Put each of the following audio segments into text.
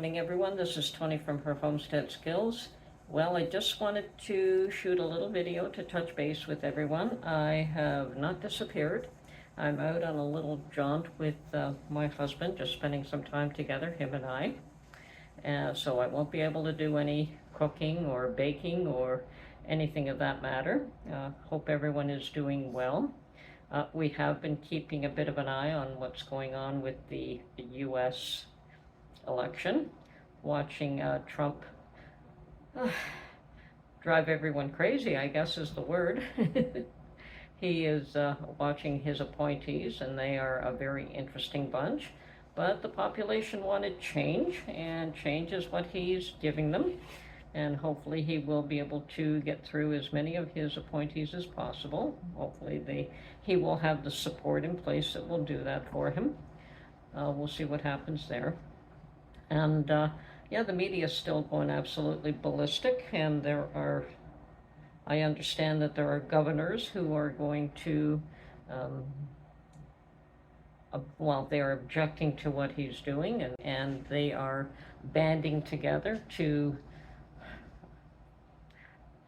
morning, everyone. This is Tony from Her Homestead Skills. Well, I just wanted to shoot a little video to touch base with everyone. I have not disappeared. I'm out on a little jaunt with my husband, just spending some time together, him and I. So I won't be able to do any cooking or baking or anything of that matter. Hope everyone is doing well. We have been keeping a bit of an eye on what's going on with the U.S. election, watching Trump drive everyone crazy, I guess is the word. He is watching his appointees, and they are a very interesting bunch. But the population wanted change, and change is what he's giving them. And hopefully he will be able to get through as many of his appointees as possible. Hopefully he will have the support in place that will do that for him. We'll see what happens there. And yeah, the media is still going absolutely ballistic, and I understand that there are governors who are going to, well, they are objecting to what he's doing, and they are banding together to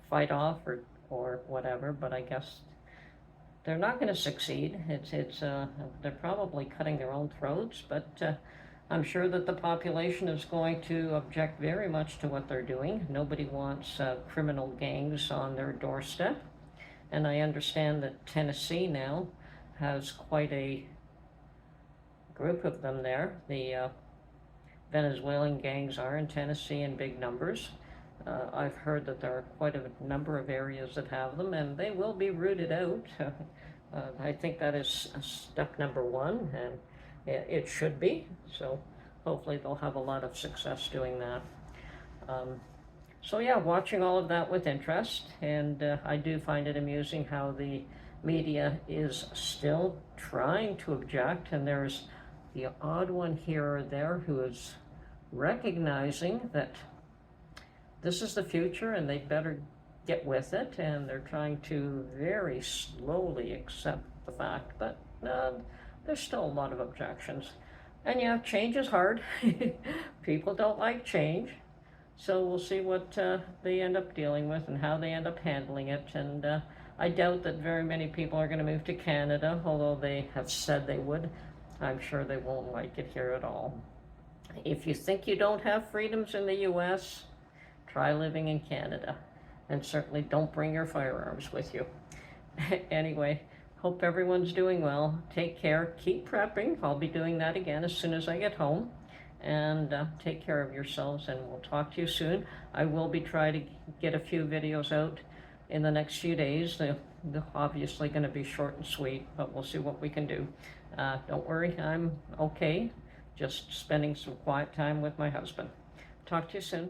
fight off or whatever, but I guess they're not going to succeed. They're probably cutting their own throats, but I'm sure that the population is going to object very much to what they're doing. Nobody wants criminal gangs on their doorstep, and I understand that Tennessee now has quite a group of them there. The Venezuelan gangs are in Tennessee in big numbers. I've heard that there are quite a number of areas that have them, and they will be rooted out. I think that is step number one, and it should be. So hopefully they'll have a lot of success doing that. So yeah, watching all of that with interest, and I do find it amusing how the media is still trying to object, and there's the odd one here or there who is recognizing that this is the future and they better get with it, and they're trying to very slowly accept the fact, but there's still a lot of objections. And yeah, change is hard. People don't like change, so we'll see what they end up dealing with and how they end up handling it. And I doubt that very many people are going to move to Canada, although they have said they would. I'm sure they won't like it here at all. If you think you don't have freedoms in the U.S., try living in Canada, and certainly don't bring your firearms with you. Anyway, hope everyone's doing well. Take care. Keep prepping. I'll be doing that again as soon as I get home. And take care of yourselves, and we'll talk to you soon. I will be trying to get a few videos out in the next few days. They're obviously going to be short and sweet, but we'll see what we can do. Don't worry, I'm okay. Just spending some quiet time with my husband. Talk to you soon.